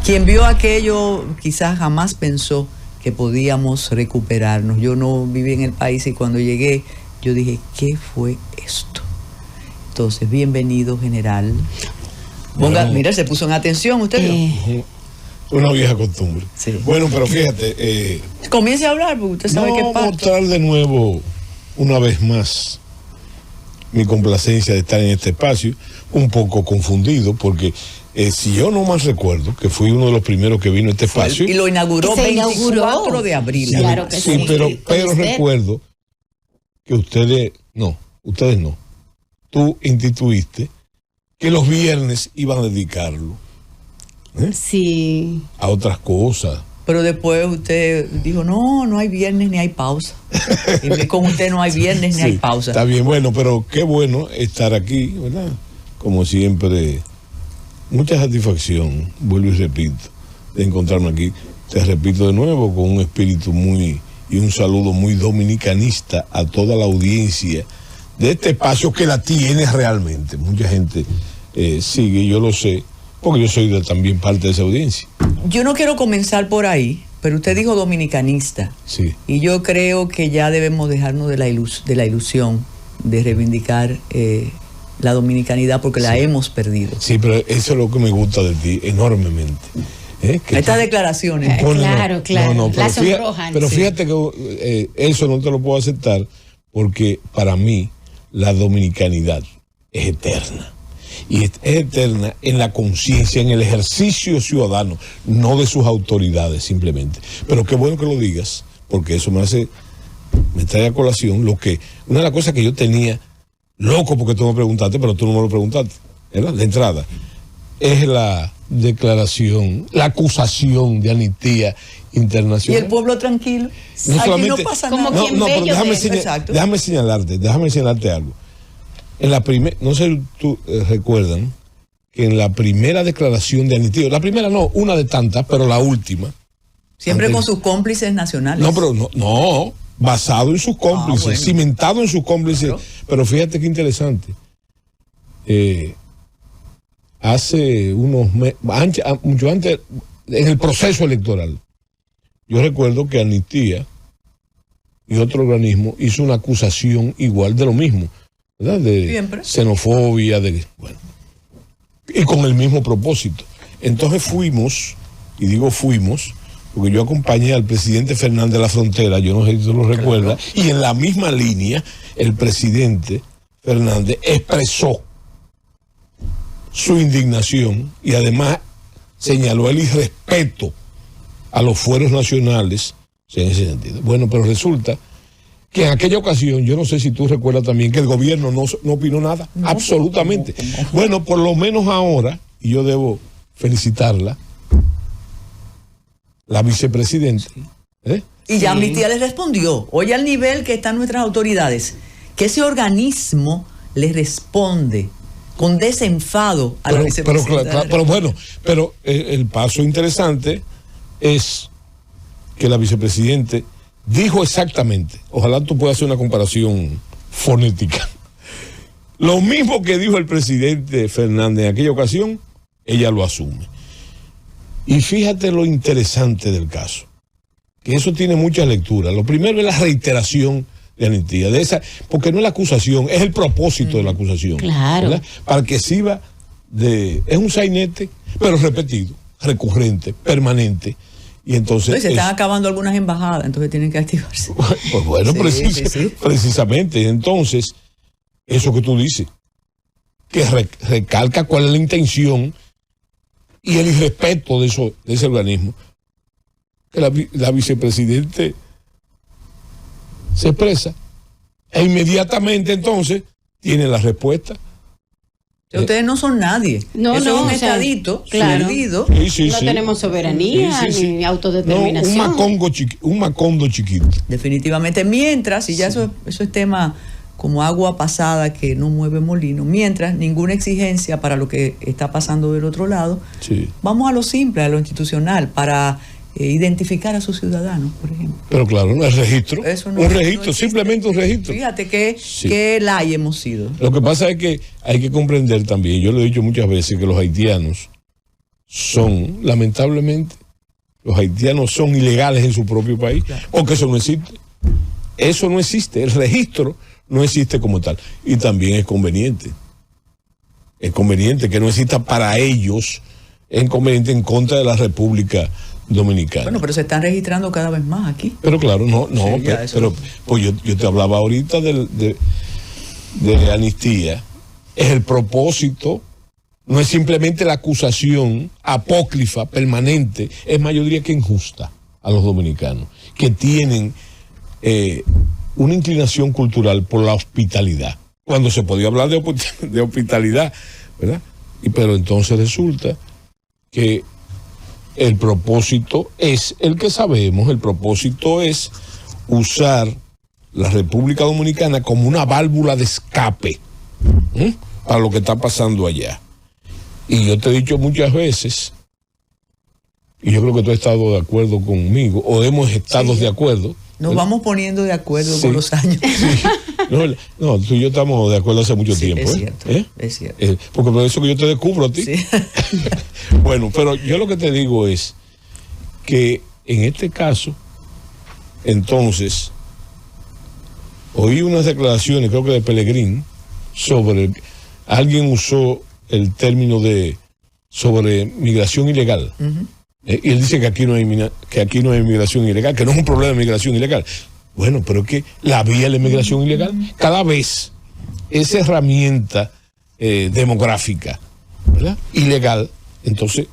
Quien vio aquello quizás jamás pensó que podíamos recuperarnos. Yo no viví en el país y cuando llegué yo dije, ¿qué fue esto? Entonces, bienvenido, general. Ponga, bueno, mira, se puso en atención usted. Una vieja costumbre. Sí. Bueno, pero fíjate. Comience a hablar porque usted sabe qué pasa. Mostrar de nuevo, una vez más, mi complacencia de estar en este espacio, un poco confundido, porque si yo no mal recuerdo, que fui uno de los primeros que vino a este espacio. Y lo inauguró 24 de abril. Sí, claro que sí. Pero recuerdo que ustedes no. Tú instituiste que los viernes iban a dedicarlo sí, a otras cosas. Pero después usted dijo, no hay viernes ni hay pausa. Y con usted no hay viernes ni hay pausa. Está bien, bueno, pero qué bueno estar aquí, ¿verdad? Como siempre, mucha satisfacción, vuelvo y repito, de encontrarme aquí. Te repito de nuevo, con un espíritu y un saludo muy dominicanista a toda la audiencia de este espacio que la tiene realmente. Mucha gente sigue, yo lo sé, porque yo soy también parte de esa audiencia. Yo no quiero comenzar por ahí, pero usted dijo dominicanista. Sí. Y yo creo que ya debemos dejarnos de la ilusión de reivindicar la dominicanidad porque la hemos perdido. Sí, pero eso es lo que me gusta de ti enormemente. Estas declaraciones. Claro. La sonrojan. Pero fíjate que eso no te lo puedo aceptar porque para mí la dominicanidad es eterna. Y es eterna en la conciencia, en el ejercicio ciudadano, no de sus autoridades simplemente. Pero qué bueno que lo digas, porque eso me trae a colación una de las cosas que yo tenía loco porque tú me preguntaste, pero tú no me lo preguntaste, ¿verdad? De entrada, es la declaración, la acusación de amnistía internacional. Y el pueblo tranquilo. No solamente, aquí no pasa nada. No, pero déjame señalarte algo. En la no sé si tú recuerdan que en la primera declaración de amnistía, la primera no, una de tantas, pero la última. Siempre con sus cómplices nacionales. No, pero no, basado en sus cómplices, bueno, cimentado en sus cómplices. Claro. Pero fíjate qué interesante. Hace unos meses, mucho antes, en el proceso electoral, yo recuerdo que Amnistía y otro organismo hizo una acusación igual de lo mismo, ¿verdad? De siempre. Xenofobia, y con el mismo propósito. Entonces fuimos, y digo fuimos, porque yo acompañé al presidente Fernández de la Frontera, yo no sé si tú lo recuerdas, y en la misma línea, el presidente Fernández expresó su indignación y además señaló el irrespeto a los fueros nacionales en ese sentido. Bueno, pero resulta que en aquella ocasión, yo no sé si tú recuerdas también que el gobierno no opinó nada, absolutamente. No. Bueno, por lo menos ahora, y yo debo felicitarla, la vicepresidenta. Y ya Amnistía le respondió, oye al nivel que están nuestras autoridades, que ese organismo le responde con desenfado a la vicepresidenta. Pero bueno, el paso interesante es que la vicepresidenta dijo exactamente, ojalá tú puedas hacer una comparación fonética, lo mismo que dijo el presidente Fernández en aquella ocasión, ella lo asume. Y fíjate lo interesante del caso, que eso tiene muchas lecturas. Lo primero es la reiteración de amnistía, porque no es la acusación, es el propósito de la acusación. Claro. ¿Verdad? Para que sirva es un sainete, pero repetido, recurrente, permanente. Y entonces se están acabando algunas embajadas, entonces tienen que activarse. Pues bueno, sí. Precisamente. Entonces, eso que tú dices, que recalca cuál es la intención y el irrespeto de ese organismo, que la vicepresidenta se expresa e inmediatamente entonces tiene la respuesta. Ustedes no son nadie. Eso es un estadito perdido. Sí, no tenemos soberanía ni autodeterminación. Un macondo chiquito. Definitivamente. Mientras, y ya eso es tema como agua pasada que no mueve molino, mientras ninguna exigencia para lo que está pasando del otro lado, vamos a lo simple, a lo institucional, para identificar a sus ciudadanos, por ejemplo. Pero claro, el registro. Un registro, simplemente un registro. Fíjate que lay hemos sido. Lo que pasa es que hay que comprender también, yo lo he dicho muchas veces, que los haitianos son, lamentablemente, los haitianos son ilegales en su propio país, porque eso no existe. Eso no existe, el registro no existe como tal. Y también es conveniente. Es conveniente que no exista para ellos, es conveniente en contra de la República Dominicana. Bueno, pero se están registrando cada vez más aquí. Pero claro, pero pues yo te hablaba ahorita de amnistía. Es el propósito, no es simplemente la acusación apócrifa, permanente, es mayoría que injusta a los dominicanos, que tienen una inclinación cultural por la hospitalidad. Cuando se podía hablar de hospitalidad, ¿verdad? Pero entonces resulta que el propósito es el que sabemos, el propósito es usar la República Dominicana como una válvula de escape para lo que está pasando allá. Y yo te he dicho muchas veces, y yo creo que tú has estado de acuerdo conmigo, o hemos estado de acuerdo. Nos vamos poniendo de acuerdo con los años. Sí. No, tú y yo estamos de acuerdo hace mucho tiempo. Es cierto, es cierto. Porque por eso que yo te descubro a ti. Sí. Bueno, pero yo lo que te digo es que en este caso, entonces, oí unas declaraciones, creo que de Pellegrín, sobre, alguien usó el término sobre migración ilegal. Y él dice que aquí no hay migración ilegal, que no es un problema de migración ilegal. Bueno, pero es que la vía de la migración ilegal, cada vez esa herramienta demográfica, ¿verdad?, ilegal, entonces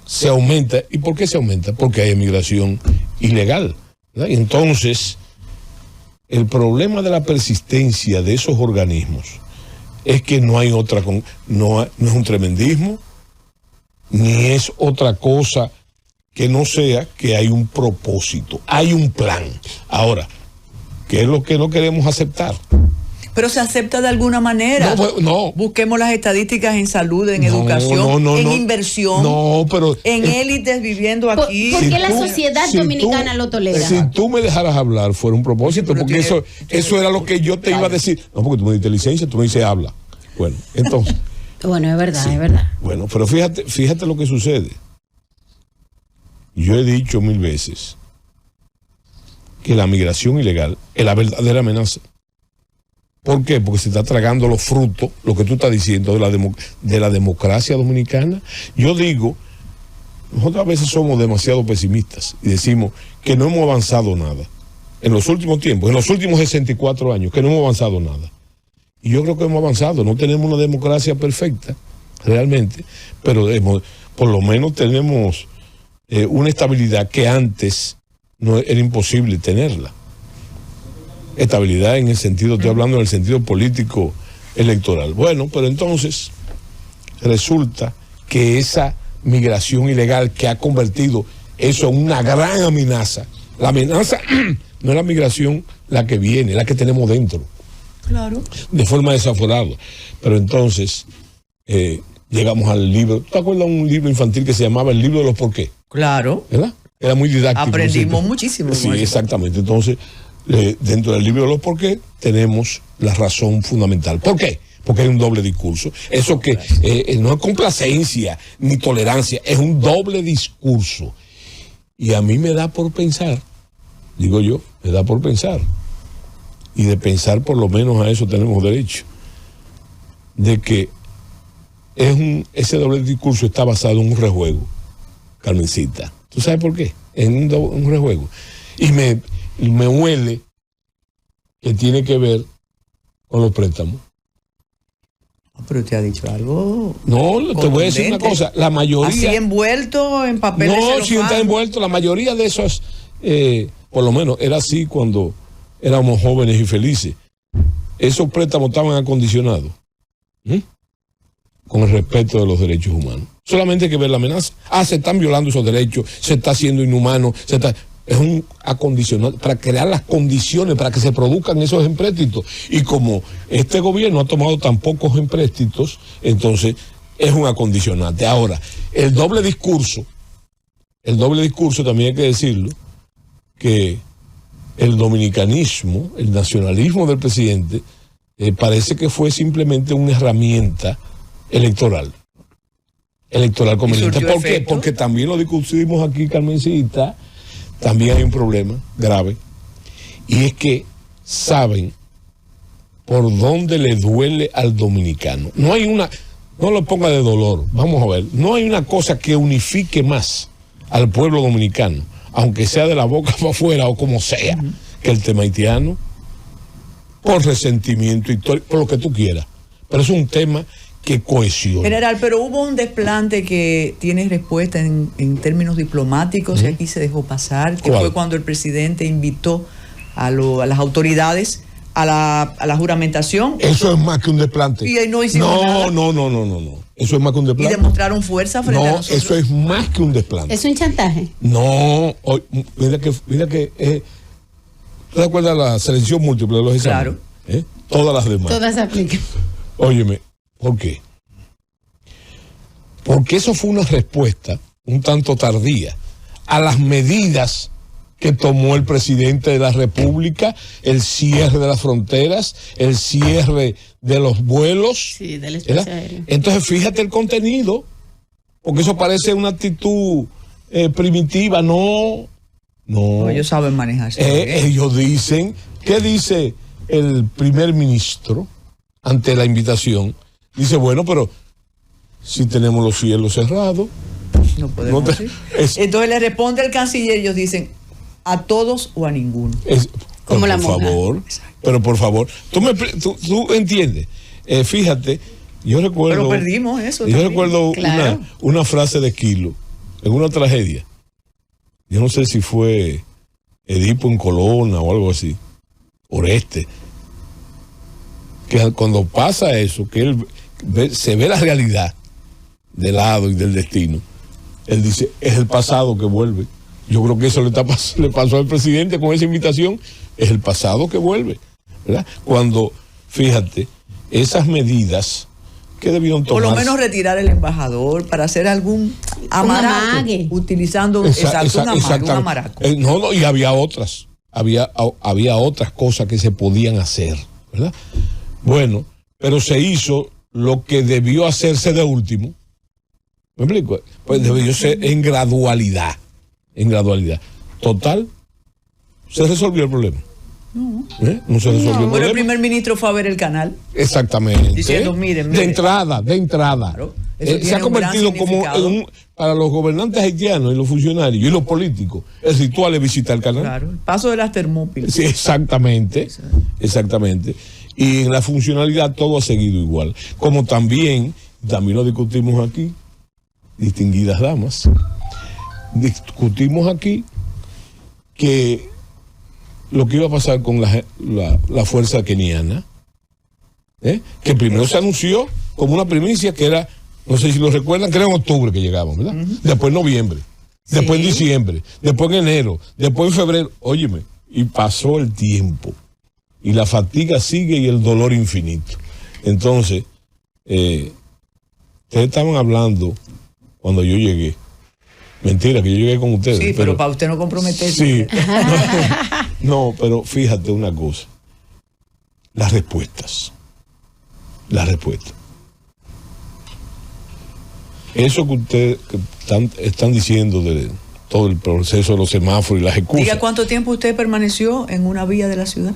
se aumenta. ¿Y por qué se aumenta? Porque hay migración ilegal, ¿verdad? Y entonces, el problema de la persistencia de esos organismos es que no hay otra, no es un tremendismo, ni es otra cosa que no sea que hay un propósito, hay un plan. Ahora, ¿qué es lo que no queremos aceptar? Pero se acepta de alguna manera. No. Busquemos las estadísticas en salud, en educación, en inversión, en élites viviendo aquí. ¿Por qué la sociedad dominicana lo tolera? Si tú me dejaras hablar, fuera un propósito, porque eso era lo que yo te iba a decir. No, porque tú me diste licencia, tú me dices habla. Bueno, entonces. Bueno, es verdad, es verdad. Bueno, pero fíjate lo que sucede. Yo he dicho 1000 veces que la migración ilegal es la verdadera amenaza. ¿Por qué? Porque se está tragando los frutos, lo que tú estás diciendo, de la democracia dominicana. Yo digo, nosotros a veces somos demasiado pesimistas y decimos que no hemos avanzado nada. En los últimos tiempos, en los últimos 64 años, que no hemos avanzado nada. Y yo creo que hemos avanzado. No tenemos una democracia perfecta, realmente, pero por lo menos tenemos una estabilidad que antes no era imposible tenerla. Estabilidad en el sentido, estoy hablando en el sentido político electoral. Bueno, pero entonces resulta que esa migración ilegal que ha convertido eso en una gran amenaza, la amenaza no es la migración la que viene, la que tenemos dentro. Claro. De forma desaforada. Pero entonces llegamos al libro. ¿Te acuerdas de un libro infantil que se llamaba El libro de los por qué? Claro. ¿Verdad? Era muy didáctico. Aprendimos muchísimo. Sí, exactamente. Entonces, dentro del libro de los por qué tenemos la razón fundamental. ¿Por qué? Porque hay un doble discurso. Eso que no es complacencia ni tolerancia, es un doble discurso. Y a mí me da por pensar, digo yo, me da por pensar. Y de pensar, por lo menos a eso tenemos derecho, de que ese doble discurso está basado en un rejuego, Carmencita. ¿Tú sabes por qué? En un rejuego. Y me huele que tiene que ver con los préstamos. Pero te ha dicho algo. No, te voy a decir una cosa. La mayoría. Así envuelto en papel. No, si está envuelto, la mayoría de esos, por lo menos era así cuando éramos jóvenes y felices. Esos préstamos estaban acondicionados con el respeto de los derechos humanos. Solamente hay que ver la amenaza. Se están violando esos derechos, se está haciendo inhumano, es un acondicionado para crear las condiciones para que se produzcan esos empréstitos. Y como este gobierno ha tomado tan pocos empréstitos, entonces es un acondicionante. Ahora, el doble discurso también hay que decirlo, que el dominicanismo, el nacionalismo del presidente, parece que fue simplemente una herramienta electoral. electoral conveniente. surtió ¿Por qué? efecto. Porque también lo discutimos aquí, Carmencita, también hay un problema grave, y es que saben por dónde le duele al dominicano. No hay una, no lo ponga de dolor, vamos a ver, no hay una cosa que unifique más al pueblo dominicano, aunque sea de la boca para afuera o como sea, que el tema haitiano, por resentimiento histórico, por lo que tú quieras. Pero es un tema que cohesiona. General, pero hubo un desplante que tiene respuesta en términos diplomáticos y aquí se dejó pasar, que ¿Cuál? fue cuando el presidente invitó a las autoridades a la juramentación Eso es más que un desplante. Y ahí no hicimos nada. No. Eso es más que un y desplante. demostraron fuerza frente a No, nosotros. eso es más que un desplante. Es un chantaje. No, mira que ¿tú te acuerdas de la selección múltiple de los exámenes? Claro. Todas las demás. Todas aplican. Óyeme, ¿por qué? Porque eso fue una respuesta un tanto tardía a las medidas que tomó el presidente de la República, el cierre de las fronteras, el cierre de los vuelos. Sí, del espacio ¿verdad? aéreo. Entonces fíjate el contenido, porque eso parece una actitud primitiva, no. No, ellos saben manejarse. Ellos dicen, ¿qué dice el primer ministro ante la invitación? Dice, bueno, pero si tenemos los cielos cerrados, No podemos no decir. es- Entonces le responde el canciller y ellos dicen, ¿a todos o a ninguno? Como la por monja. favor, pero por favor, tú entiendes. Fíjate, yo recuerdo. Pero perdimos eso Yo también. recuerdo Claro. una frase de Quilo en una tragedia. Yo no sé si fue Edipo en Colona o algo así, Oreste, que cuando pasa eso, que él se ve la realidad del lado y del destino, él dice, es el pasado que vuelve. Yo creo que eso le pasó al presidente con esa invitación, es el pasado que vuelve, ¿verdad? Cuando, fíjate, esas medidas que debieron Por tomar. lo menos retirar el embajador para hacer algún amaraco, amague. utilizando un amaraco. No, y había otras. Había otras cosas que se podían hacer, ¿verdad? Bueno, pero se hizo lo que debió hacerse de último. ¿Me explico? Pues debió ser en gradualidad. En gradualidad. Total, se resolvió el problema. No se resolvió el Bueno, el problema. primer ministro fue a ver el canal. Exactamente. Diciendo, miren, De entrada. Claro. Eso Se tiene ha un gran convertido como significado. para los gobernantes haitianos y los funcionarios y los políticos, el ritual es visitar el canal. Claro, el paso de las Termópilas. Sí, exactamente. Y en la funcionalidad todo ha seguido igual. Como también lo discutimos aquí, distinguidas damas, discutimos aquí que lo que iba a pasar con la fuerza keniana, que primero se anunció como una primicia que era, no sé si lo recuerdan, que era en octubre que llegaban, ¿verdad? Después en noviembre, después en diciembre, después en enero, después en febrero, óyeme, y pasó el tiempo, y la fatiga sigue y el dolor infinito. Entonces, ustedes estaban hablando cuando yo llegué, mentira, que yo llegué con ustedes. Sí, pero para usted no comprometerse. Sí. No, pero fíjate una cosa. Las respuestas. Eso que ustedes están diciendo de todo el proceso de los semáforos y las excusas. Diga cuánto tiempo usted permaneció en una vía de la ciudad.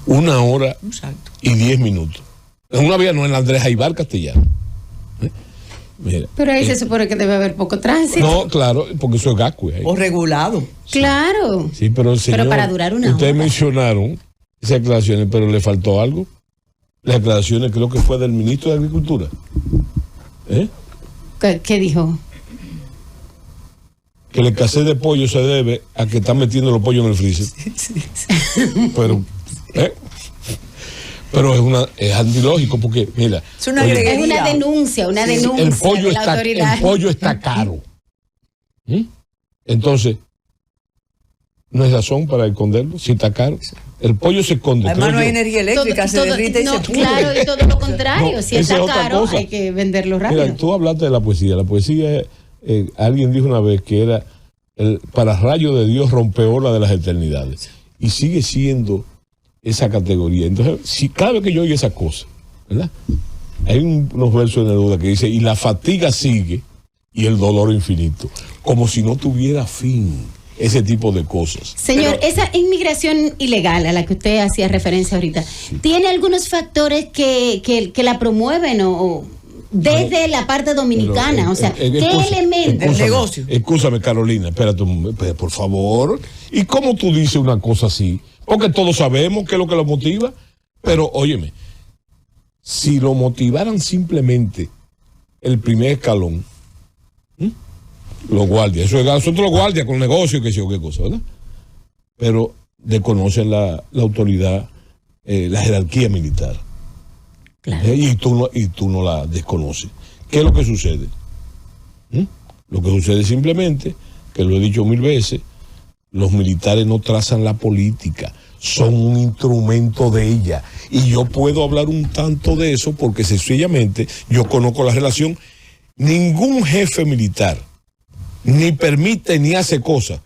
1 hora Exacto. y 10 minutos. En una vía no, en la Andrés Jaibar Castellano. Mira, Pero ahí se supone que debe haber poco tránsito. no, claro, porque eso es Gacue. O regulado. Claro. Sí, pero el señor, Pero para durar una ustedes hora. mencionaron esas aclaraciones, pero le faltó algo. Las aclaraciones creo que fue del ministro de Agricultura. ¿Qué dijo? Que la escasez de pollo se debe a que están metiendo los pollos en el freezer. Pero es antilógico porque, mira, Es una oye, agregación. Es una denuncia el pollo de la autoridad. el pollo está caro. Entonces, no hay razón para esconderlo si está caro. El pollo se esconde. Además no hay creo yo. energía eléctrica, se derrite y se pudre. Claro, y todo lo contrario. No, Si esa está es otra caro, cosa. hay que venderlo rápido. Mira, tú hablaste de la poesía. La poesía, alguien dijo una vez que era el pararrayo de Dios rompeola de las eternidades. Y sigue siendo esa categoría. Entonces, si cada vez que yo oigo esa cosa, ¿verdad? Hay unos versos de Neruda que dice, y la fatiga sigue, y el dolor infinito, como si no tuviera fin ese tipo de cosas. Señor, esa inmigración ilegal a la que usted hacía referencia ahorita, ¿tiene algunos factores que la promueven o desde la parte dominicana? O sea, ¿qué elementos? El negocio. Escúchame, Carolina, espérate, por favor. ¿Y cómo tú dices una cosa así? Porque todos sabemos qué es lo que lo motiva, pero óyeme, si lo motivaran simplemente el primer escalón, los guardias, nosotros los guardias con negocio, que sé yo qué cosa, ¿verdad? Pero desconocen la autoridad, la jerarquía militar. Claro. Y tú no la desconoces. ¿Qué es lo que sucede? Lo que sucede simplemente, que lo he dicho 1000 veces, los militares no trazan la política, son un instrumento de ella. Y yo puedo hablar un tanto de eso porque sencillamente yo conozco la relación. Ningún jefe militar ni permite ni hace cosa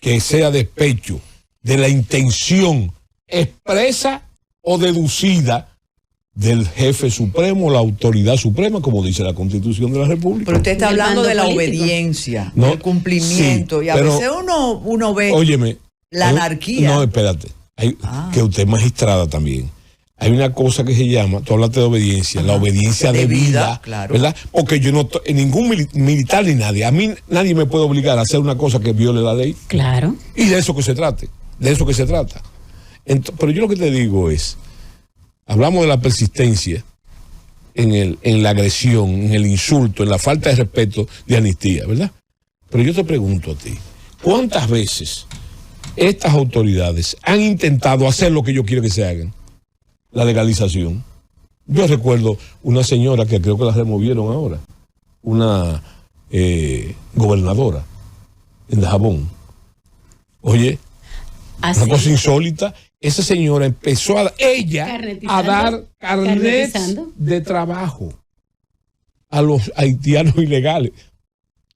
que sea despecho de la intención expresa o deducida del jefe supremo, la autoridad suprema, como dice la Constitución de la República. Pero usted está El hablando mando de la político. obediencia, No, del cumplimiento, sí, y a pero, veces uno ve óyeme, la anarquía. No, espérate, que usted es magistrada también. Hay una cosa que se llama, tú hablaste de obediencia, la obediencia de vida, claro. ¿verdad? Porque yo no, ningún militar ni nadie, a mí nadie me puede obligar a hacer una cosa que viole la ley. Claro. Y de eso que se trate, de eso que se trata. Pero yo lo que te digo es, hablamos de la persistencia en la agresión, en el insulto, en la falta de respeto de Amnistía, ¿verdad? Pero yo te pregunto a ti, ¿cuántas veces estas autoridades han intentado hacer lo que yo quiero que se hagan? La legalización. Yo recuerdo una señora que creo que la removieron ahora, una gobernadora en Dajabón. Oye, una cosa insólita. Esa señora empezó a dar carnets de trabajo a los haitianos ilegales.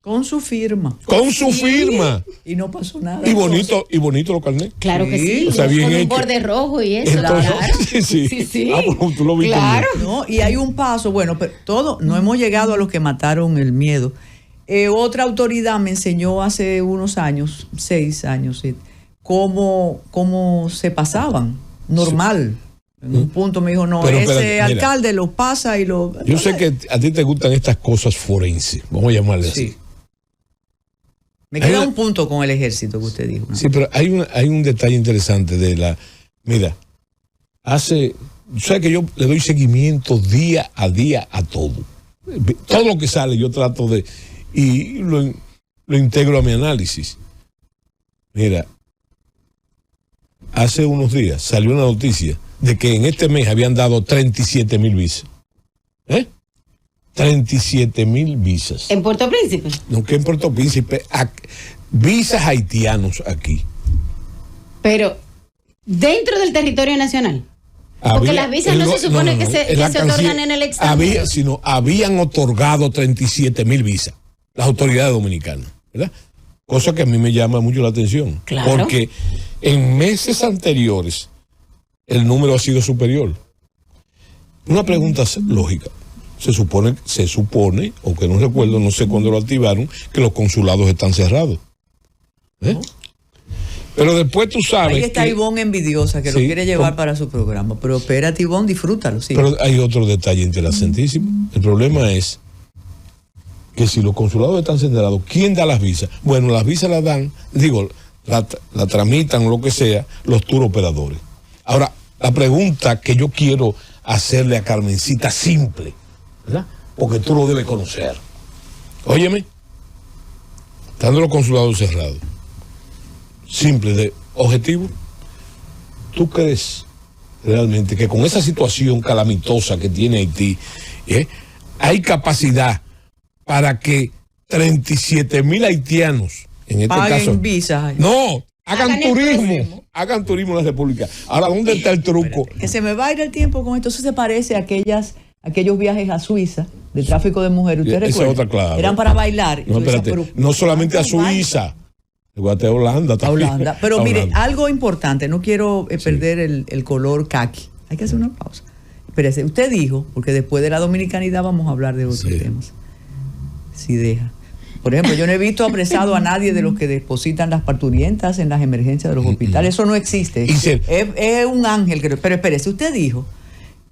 Con su firma. Con su firma. Y no pasó nada. Y bonito los carnets. Claro que sí. O sea, bien con hecho. un borde rojo y eso. Entonces, Claro. sí. Ah, bueno, tú lo viste Claro. bien. No, y hay un paso, bueno, pero todo, no hemos llegado a los que mataron el miedo. Otra autoridad me enseñó hace unos años, 6 años, cómo se pasaban, normal. En un punto me dijo, no, Pero, ese espérate, alcalde lo pasa y lo... Yo sé que a ti te gustan estas cosas forenses, vamos a llamarle así. Sí. Me queda un punto con el ejército que usted dijo, ¿no? Sí, pero hay un detalle interesante de la... Mira, sabes que yo le doy seguimiento día a día a todo. Todo lo que sale yo trato de... Y lo integro a mi análisis. Mira, hace unos días salió una noticia de que en este mes habían dado 37,000 visas. 37,000 visas. ¿En Puerto Príncipe? No, que en Puerto Príncipe, visas haitianos aquí. Pero, ¿dentro del territorio nacional? Porque las visas no se supone que se otorgan en el extranjero. Habían otorgado 37,000 visas, las autoridades dominicanas, ¿verdad? Cosa que a mí me llama mucho la atención. Claro. Porque en meses anteriores el número ha sido superior. Una pregunta lógica. Se supone, o que no recuerdo, no sé cuándo lo activaron, que los consulados están cerrados. Pero después tú sabes. Ahí está Ivonne envidiosa, que lo quiere llevar para su programa. Pero espérate, Ivonne, disfrútalo. Sí. Pero hay otro detalle interesantísimo. El problema es que si los consulados están cerrados, ¿quién da las visas? Bueno, las visas las dan, la tramitan o lo que sea, los tour operadores. Ahora, la pregunta que yo quiero hacerle a Carmencita, simple, ¿verdad? Porque tú lo debes conocer. Óyeme, estando los consulados cerrados, simple, de objetivo, ¿tú crees realmente que con esa situación calamitosa que tiene Haití, hay capacidad para que 37,000 haitianos, en este paguen caso, visas? no, hagan turismo en la República? Ahora, ¿dónde está el truco? Que se me va a ir el tiempo con esto. Eso se parece a aquellos viajes a Suiza de tráfico de mujeres. ¿Usted recuerda? Otra, claro. Eran para bailar. No, espérate, no solamente a Suiza, a Holanda también. Holanda. Pero mire, algo importante, no quiero perder el color caqui. Hay que hacer una pausa. Espérese, usted dijo, porque después de la dominicanidad vamos a hablar de otros temas. Si deja. Por ejemplo, yo no he visto apresado a nadie de los que depositan las parturientas en las emergencias de los hospitales. Eso no existe. Es un ángel. Pero espérese, usted dijo,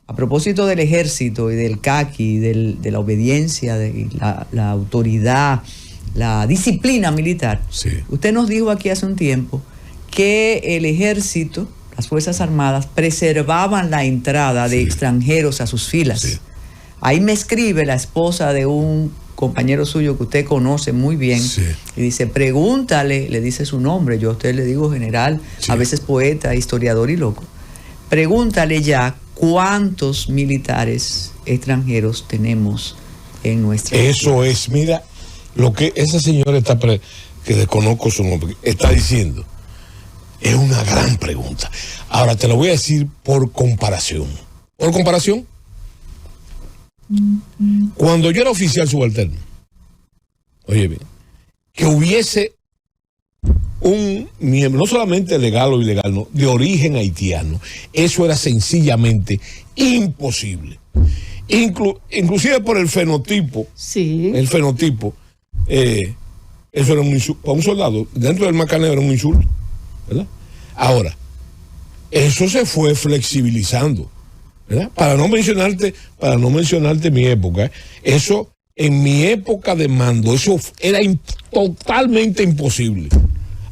a propósito del ejército y del CACI, de la obediencia, de la autoridad, la disciplina militar. Sí. Usted nos dijo aquí hace un tiempo que el ejército, las Fuerzas Armadas, preservaban la entrada de extranjeros a sus filas. Sí. Ahí me escribe la esposa de un compañero suyo que usted conoce muy bien, y dice, pregúntale, le dice su nombre, yo a usted le digo general, a veces poeta, historiador y loco, pregúntale ya cuántos militares extranjeros tenemos en nuestra Eso es, mira, lo que esa señora que desconozco su nombre, está diciendo, es una gran pregunta. Ahora te lo voy a decir por comparación. ¿Por comparación? Cuando yo era oficial subalterno, oye bien, que hubiese un miembro, no solamente legal o ilegal, no, de origen haitiano, eso era sencillamente imposible. Inclusive por el fenotipo, el fenotipo, eso era un insulto, para un soldado, dentro del macaneo era un insulto, ¿verdad? Ahora, eso se fue flexibilizando, ¿verdad? Para no mencionarte mi época, eso en mi época de mando, eso era totalmente imposible.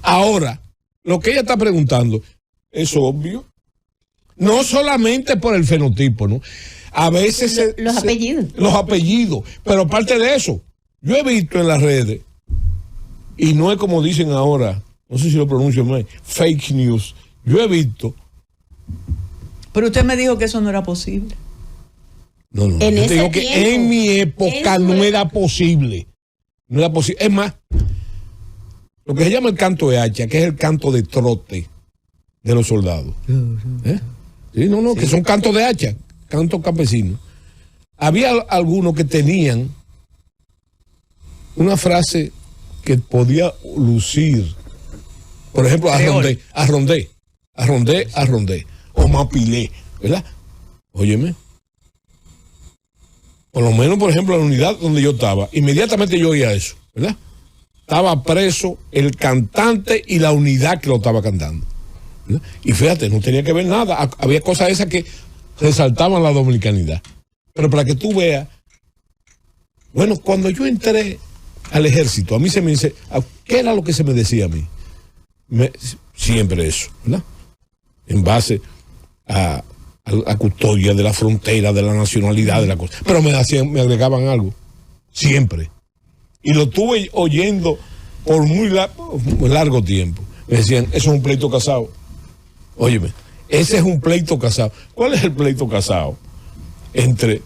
Ahora, lo que ella está preguntando es obvio, no solamente por el fenotipo, ¿no? A veces los apellidos. Los apellidos, pero aparte de eso, yo he visto en las redes, y no es como dicen ahora, no sé si lo pronuncio mal, fake news, yo he visto. Pero usted me dijo que eso no era posible. No, yo te digo que en mi época no era posible. No era posible. Es más, lo que se llama el canto de hacha, que es el canto de trote de los soldados. Sí, que son cantos de hacha, cantos campesinos. Había algunos que tenían una frase que podía lucir. Por ejemplo, arrondé. O mapilé, ¿verdad? Óyeme. Por lo menos, por ejemplo, en la unidad donde yo estaba, inmediatamente yo oía eso, ¿verdad? Estaba preso el cantante y la unidad que lo estaba cantando, ¿verdad? Y fíjate, no tenía que ver nada. Había cosas esas que resaltaban la dominicanidad. Pero para que tú veas, bueno, cuando yo entré al ejército, a mí se me dice, ¿qué era lo que se me decía a mí? Siempre eso, ¿verdad? En base a custodia de la frontera, de la nacionalidad, de la cosa. Pero me agregaban algo, siempre. Y lo estuve oyendo por muy largo tiempo. Me decían, eso es un pleito casado. Óyeme, ese es un pleito casado. ¿Cuál es el pleito casado? Entre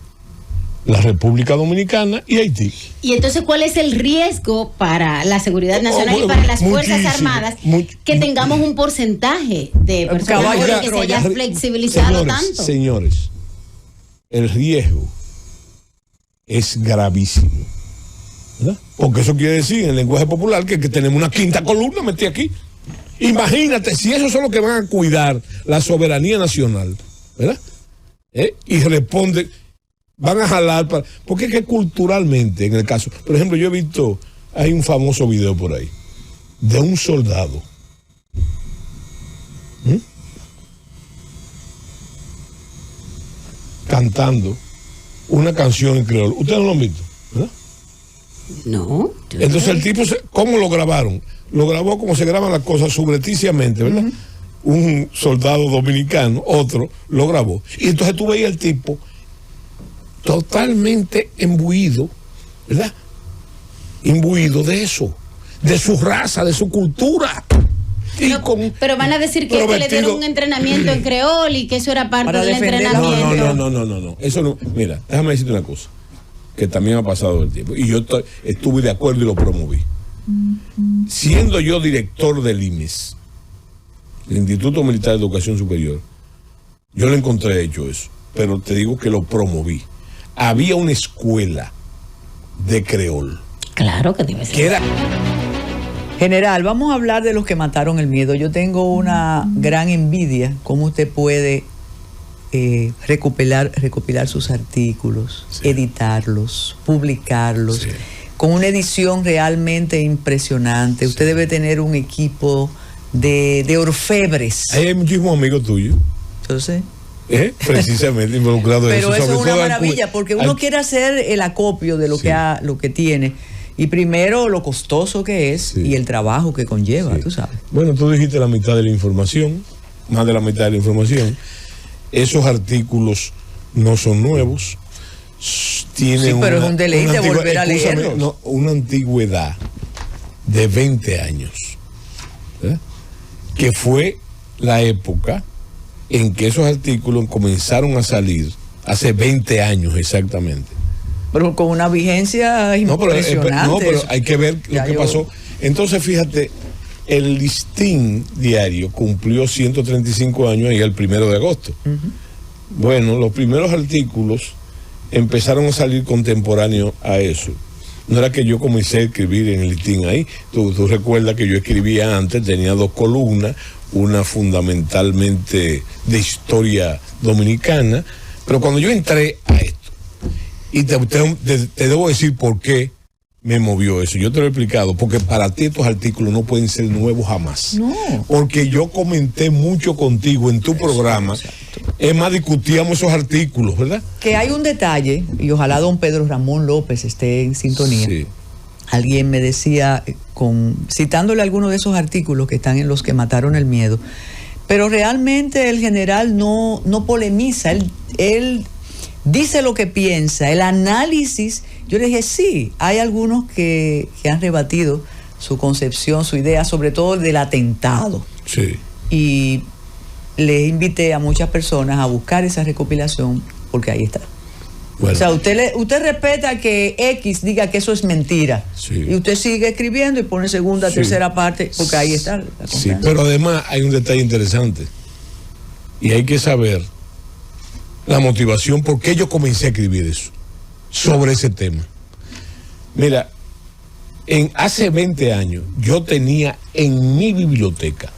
la República Dominicana y Haití. Y entonces, ¿cuál es el riesgo para la seguridad nacional y para las Fuerzas Armadas que tengamos un porcentaje de personas que se haya flexibilizado tanto? Señores, el riesgo es gravísimo, ¿verdad? Porque eso quiere decir en el lenguaje popular que tenemos una quinta columna metida aquí. Imagínate si esos son los que van a cuidar la soberanía nacional, ¿verdad? Y responden, van a jalar porque es que culturalmente, en el caso, por ejemplo, yo he visto, hay un famoso video por ahí de un soldado cantando una canción en creol. ¿Ustedes no lo han visto? ¿Verdad? No. Entonces el tipo, ¿cómo lo grabaron? Lo grabó como se graban las cosas subrepticiamente, ¿verdad? Un soldado dominicano, otro, lo grabó. Y entonces tú veías el tipo totalmente imbuido, ¿verdad? Imbuido de eso, de su raza, de su cultura. Pero van a decir que le dieron un entrenamiento en creol y que eso era parte del entrenamiento. No. Eso no. Mira, déjame decirte una cosa, que también ha pasado el tiempo. Y yo estuve de acuerdo y lo promoví. Siendo yo director del IMES, el Instituto Militar de Educación Superior, yo le encontré hecho eso, pero te digo que lo promoví. Había una escuela de creol. Claro que debe ser. General, vamos a hablar de los que mataron el miedo. Yo tengo una gran envidia cómo usted puede recopilar sus artículos, editarlos, publicarlos. con una edición realmente impresionante. Usted debe tener un equipo de orfebres. Hay muchísimos amigos tuyos. Entonces... precisamente involucrado en eso. Pero eso es una maravilla, porque uno quiere hacer el acopio de lo, lo que tiene. Y primero lo costoso que es y el trabajo que conlleva, tú sabes. Bueno, tú dijiste la mitad de la información, más de la mitad de la información. Esos artículos no son nuevos. Tienen pero es un deleite volver a leerlos. No, una antigüedad de 20 años. Que fue la época en que esos artículos comenzaron a salir hace 20 años exactamente. Pero con una vigencia impresionante. Pero hay que ver lo que pasó. Entonces, fíjate, el Listín Diario cumplió 135 años ahí el 1 de agosto. Bueno, los primeros artículos empezaron a salir contemporáneos a eso. No era que yo comencé a escribir en el Listín ahí. Tú recuerdas que yo escribía antes, tenía 2 columnas, una fundamentalmente de historia dominicana, pero cuando yo entré a esto, y te debo decir por qué me movió eso, yo te lo he explicado, porque para ti estos artículos no pueden ser nuevos jamás. No. Porque yo comenté mucho contigo en tu programa, es más, discutíamos esos artículos, ¿verdad? Que hay un detalle, y ojalá don Pedro Ramón López esté en sintonía. Sí. Alguien me decía, citándole algunos de esos artículos que están en Los que mataron el miedo, pero realmente el general no polemiza, él dice lo que piensa, el análisis. Yo le dije, sí, hay algunos que han rebatido su concepción, su idea, sobre todo del atentado. Sí. Y les invité a muchas personas a buscar esa recopilación, porque ahí está. Bueno. O sea, usted respeta que X diga que eso es mentira. Sí. Y usted sigue escribiendo y pone segunda, tercera parte, porque ahí está la confianza. Sí, pero además hay un detalle interesante. Y hay que saber la motivación por qué yo comencé a escribir eso, sobre ese tema. Mira, hace 20 años yo tenía en mi biblioteca,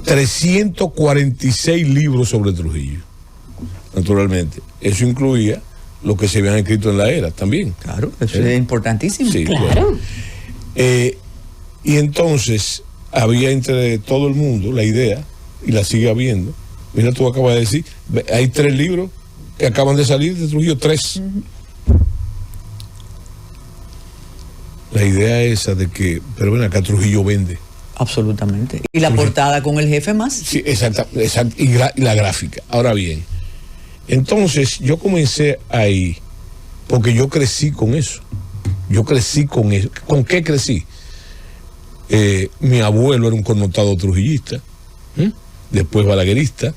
346 libros sobre Trujillo. Naturalmente, eso incluía lo que se habían escrito en la era también. Claro, eso es importantísimo. Sí, claro. Y entonces había entre todo el mundo la idea, y la sigue habiendo. Mira, tú acabas de decir, hay 3 libros que acaban de salir de Trujillo, 3. La idea esa de que, pero ven acá, Trujillo vende. Absolutamente. Y la portada con el jefe más. Sí, exacto, y la gráfica. Ahora bien, entonces yo comencé ahí porque yo crecí con eso. ¿Con qué crecí? Mi abuelo era un connotado trujillista, después balaguerista.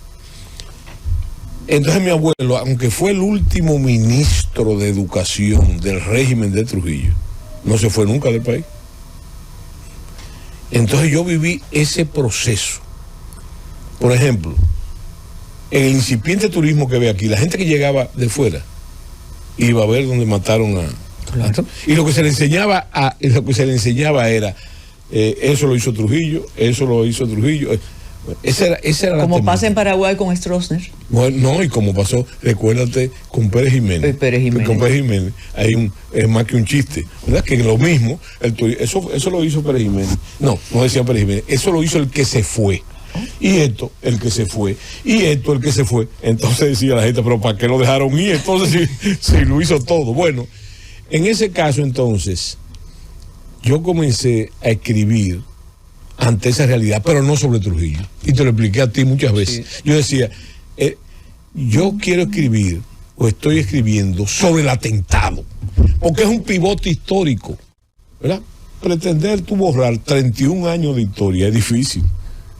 Entonces mi abuelo, aunque fue el último ministro de educación del régimen de Trujillo, no se fue nunca del país. Entonces yo viví ese proceso. Por ejemplo, en el incipiente turismo que ve aquí, la gente que llegaba de fuera iba a ver donde mataron a... Claro. Y lo que se le enseñaba era eso lo hizo Trujillo, eso lo hizo Trujillo. Esa era como la pasa en Paraguay con Stroessner. Bueno, no, y como pasó, recuérdate, con Pérez Jiménez. Con Pérez Jiménez es más que un chiste, ¿verdad? Que lo mismo, eso lo hizo Pérez Jiménez. No decía Pérez Jiménez, eso lo hizo el que se fue. Y esto, el que se fue. Y esto, el que se fue. Entonces decía la gente, pero ¿para qué lo dejaron ir? Entonces, si lo hizo todo. Bueno, en ese caso, entonces, yo comencé a escribir ante esa realidad, pero no sobre Trujillo. Y te lo expliqué a ti muchas veces. Sí. Yo decía, yo quiero escribir, o estoy escribiendo, sobre el atentado, porque es un pivote histórico, ¿verdad? Pretender tú borrar 31 años de historia es difícil,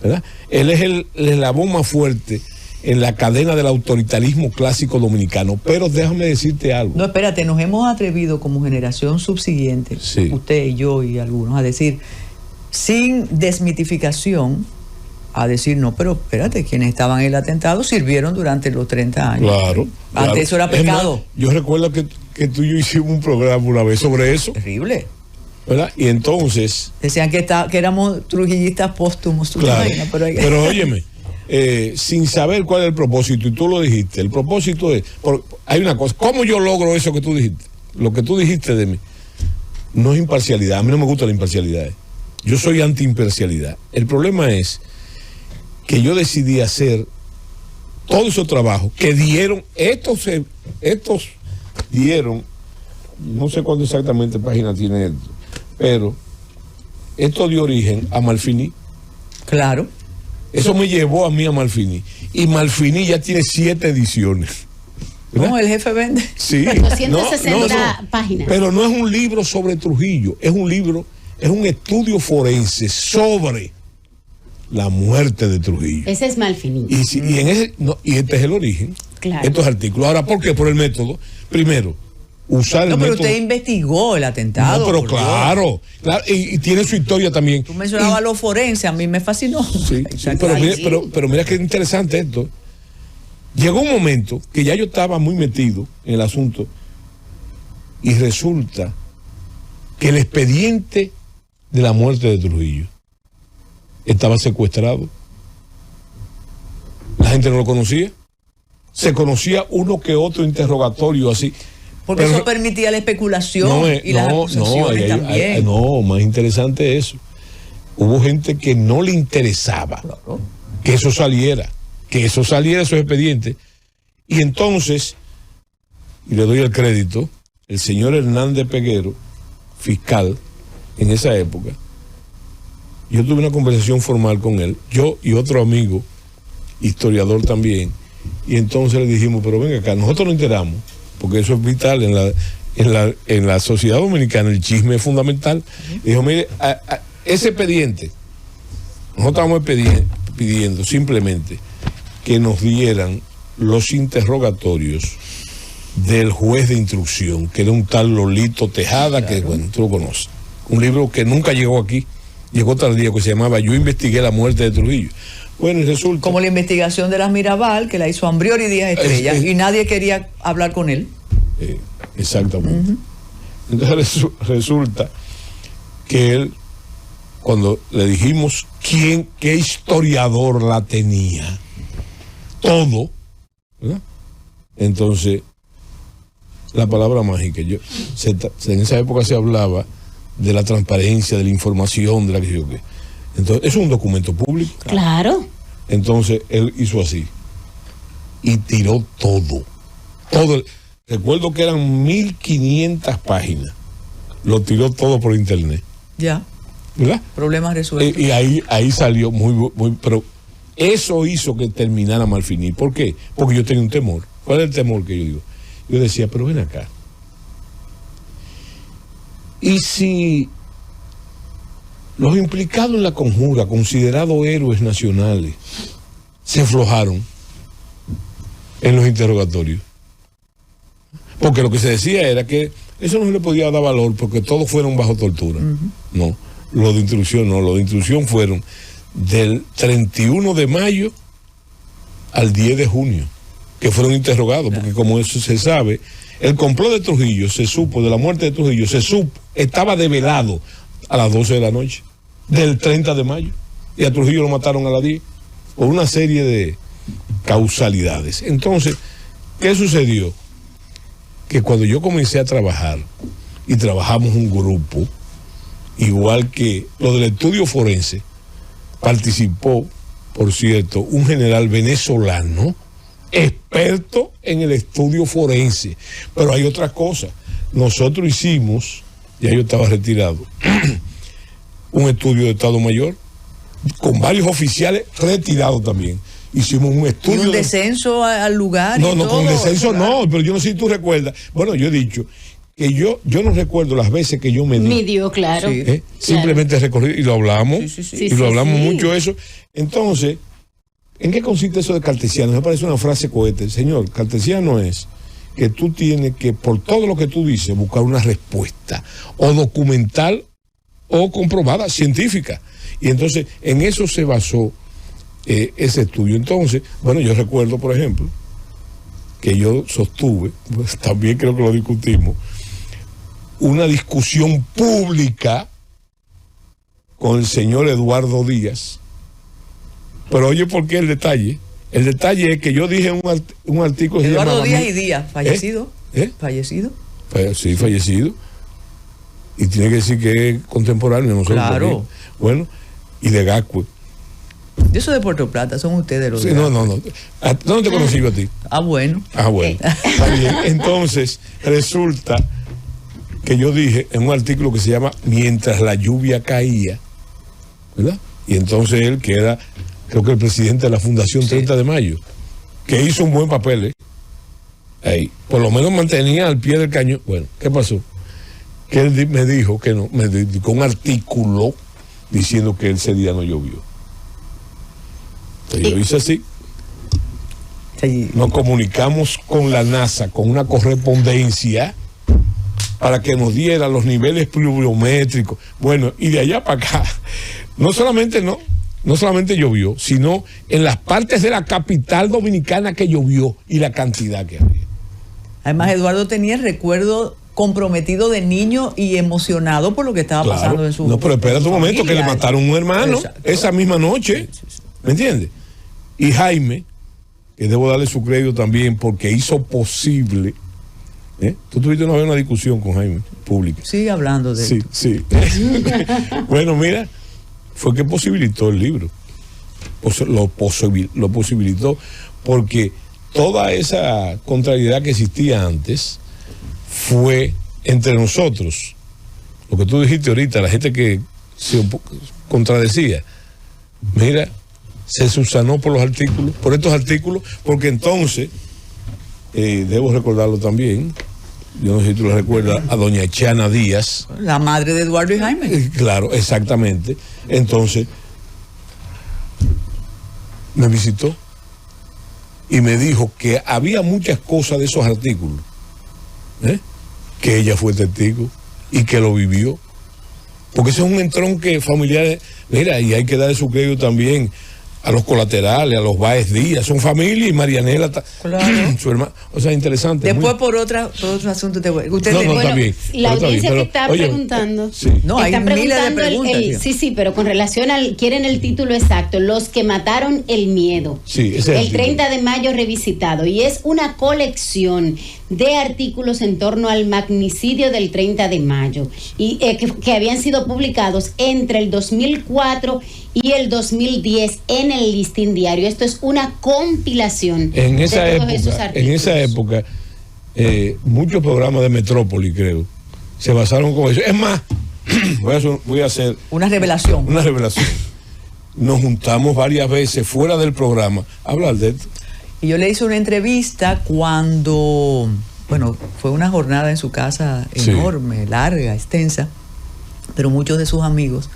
¿verdad? Él es el eslabón más fuerte en la cadena del autoritarismo clásico dominicano. Pero déjame decirte algo. No, espérate, nos hemos atrevido como generación subsiguiente, sí, usted y yo y algunos, a decir, sin desmitificación, a decir, no, pero espérate, quienes estaban en el atentado sirvieron durante los 30 años. Claro. Antes eso era pecado. Más, yo recuerdo que tú y yo hicimos un programa una vez sobre eso. Terrible. ¿Verdad? Y entonces... Decían que éramos trujillistas póstumos. Claro, pero óyeme, sin saber cuál es el propósito, y tú lo dijiste, el propósito es... hay una cosa, ¿cómo yo logro eso que tú dijiste? lo que tú dijiste de mí, no es imparcialidad. A mí no me gusta la imparcialidad. Yo soy anti-imparcialidad. El problema es que yo decidí hacer todo ese trabajo que dieron, estos dieron, no sé cuánto exactamente página tiene esto, pero esto dio origen a Malfiní. Claro. Eso me llevó a mí a Malfiní. Y Malfiní ya tiene 7 ediciones. ¿Verdad? No, el jefe vende. Sí. 260 páginas. Pero no es un libro sobre Trujillo, es un libro, es un estudio forense sobre la muerte de Trujillo. Ese es Malfiní. Y este es el origen. Claro. Estos artículos. Ahora, ¿por qué? Por el método. Primero, usar el método. No, pero usted investigó el atentado. No, pero claro, y tiene su historia también. Tú mencionabas los forenses, a mí me fascinó. Sí, pero mira qué interesante esto. Llegó un momento que ya yo estaba muy metido en el asunto y resulta que el expediente de la muerte de Trujillo estaba secuestrado. La gente no lo conocía. Se conocía uno que otro interrogatorio así. Porque eso permitía la especulación y las acusaciones también. No, más interesante eso. Hubo gente que no le interesaba que eso saliera esos expedientes. Y entonces, y le doy el crédito, el señor Hernández Peguero, fiscal, en esa época, yo tuve una conversación formal con él, yo y otro amigo, historiador también, y entonces le dijimos, pero venga acá, nosotros nos enteramos, porque eso es vital en la sociedad dominicana, el chisme es fundamental. Dijo, mire, ese expediente, nosotros estamos pidiendo simplemente que nos dieran los interrogatorios del juez de instrucción, que era un tal Lolito Tejada, claro, que bueno, tú lo conoces. Un libro que nunca llegó aquí, llegó tardío, que se llamaba Yo investigué la muerte de Trujillo. Bueno, y resulta... Como la investigación de las Mirabal, que la hizo Ambriori Díaz Estrella, y nadie quería hablar con él. Exactamente. Entonces resulta que él, cuando le dijimos qué historiador la tenía, todo, ¿verdad? Entonces, la palabra mágica, en esa época se hablaba de la transparencia, de la información, de la que yo qué. Entonces, eso es un documento público. Claro. Entonces, él hizo así y tiró todo. Recuerdo que eran 1500 páginas. Lo tiró todo por internet. Ya. ¿Verdad? Problemas resueltos. Y ahí salió muy, pero eso hizo que terminara Malfiní. ¿Por qué? Porque yo tenía un temor. ¿Cuál es el temor que yo digo? Yo decía, pero ven acá. ¿Y si los implicados en la conjura, considerados héroes nacionales, se aflojaron en los interrogatorios? Porque lo que se decía era que eso no se le podía dar valor porque todos fueron bajo tortura. No, lo de instrucción no, lo de instrucción fueron del 31 de mayo al 10 de junio, que fueron interrogados, porque como eso se sabe, el complot de Trujillo se supo, de la muerte de Trujillo, estaba develado a las 12 de la noche, del 30 de mayo, y a Trujillo lo mataron a las 10, por una serie de causalidades. Entonces, ¿qué sucedió? Que cuando yo comencé a trabajar, y trabajamos un grupo, igual que lo del estudio forense, participó, por cierto, un general venezolano, experto en el estudio forense. Pero hay otra cosa. Nosotros hicimos, ya yo estaba retirado, un estudio de Estado Mayor, con varios oficiales retirados también. Hicimos un estudio. ¿Y un descenso al lugar? No, con descenso no, pero yo no sé si tú recuerdas. Bueno, yo he dicho que yo no recuerdo las veces que yo midió, claro. Simplemente recorrí y lo hablamos. Y lo hablamos mucho eso. Entonces, ¿en qué consiste eso de cartesiano? Me parece una frase cohete. Señor, cartesiano es que tú tienes que, por todo lo que tú dices, buscar una respuesta, o documental, o comprobada, científica. Y entonces, en eso se basó ese estudio. Entonces, bueno, yo recuerdo, por ejemplo, que yo sostuve, pues, también creo que lo discutimos, una discusión pública con el señor Eduardo Díaz. Pero oye, ¿por qué el detalle? El detalle es que yo dije un artículo... Eduardo Díaz y Díaz, fallecido. ¿Fallecido? Sí, fallecido. Y tiene que decir que es contemporáneo, no sé. Claro. Bueno, y de Gascue. Eso de Puerto Plata, son ustedes los sí, no. ¿Dónde te conocí yo a ti? Bueno. Bueno. Está bien. Entonces, resulta que yo dije en un artículo que se llama Mientras la lluvia caía, ¿verdad? Y entonces él, que era, creo que el presidente de la Fundación 30 de Mayo, que hizo un buen papel, ahí, por lo menos mantenía al pie del cañón. Bueno, ¿qué pasó? Que él me dijo que no, me dedicó un artículo diciendo que ese día no llovió. Entonces yo hice así. Sí. Nos comunicamos con la NASA, con una correspondencia, para que nos diera los niveles pluviométricos. Bueno, y de allá para acá, no solamente llovió, sino en las partes de la capital dominicana que llovió y la cantidad que había. Además, Eduardo tenía el recuerdo comprometido de niño y emocionado por lo que estaba pasando en su No, pero espérate un momento, que le mataron a un hermano. Exacto. Esa misma noche. Sí. ¿Me entiendes? Y Jaime, que debo darle su crédito también porque hizo posible. Tú tuviste una discusión con Jaime pública. Sigue hablando de esto. Sí. Bueno, mira, fue que posibilitó el libro. Lo posibilitó porque toda esa contrariedad que existía antes fue entre nosotros. Lo que tú dijiste ahorita, la gente que se contradecía. Mira, se subsanó por estos artículos, porque entonces, debo recordarlo también, yo no sé si tú lo recuerdas, a doña Chana Díaz. La madre de Eduardo y Jaime. Claro, exactamente. Entonces, me visitó y me dijo que había muchas cosas de esos artículos, que ella fue testigo y que lo vivió. Porque ese es un entronque familiar. Mira, y hay que darle su crédito también a los colaterales, a los Báez Díaz, son familia, y Marianela, claro. Su hermana, o sea, interesante. Después por otro asunto también. La audiencia que está preguntando, no, hay miles de preguntas. Sí, pero con relación quieren el título exacto, Los que mataron el miedo. Sí, ese es el 30 de mayo revisitado, y es una colección de artículos en torno al magnicidio del 30 de mayo, y que habían sido publicados entre el 2004 y el 2010 en el Listín Diario. Esto es una compilación en esa de todos época, esos artículos. En esa época, muchos programas de Metrópoli, creo, se basaron con eso. Es más, voy a hacer una revelación. Nos juntamos varias veces fuera del programa a hablar de esto. Y yo le hice una entrevista cuando, fue una jornada en su casa enorme, larga, extensa, pero muchos de sus amigos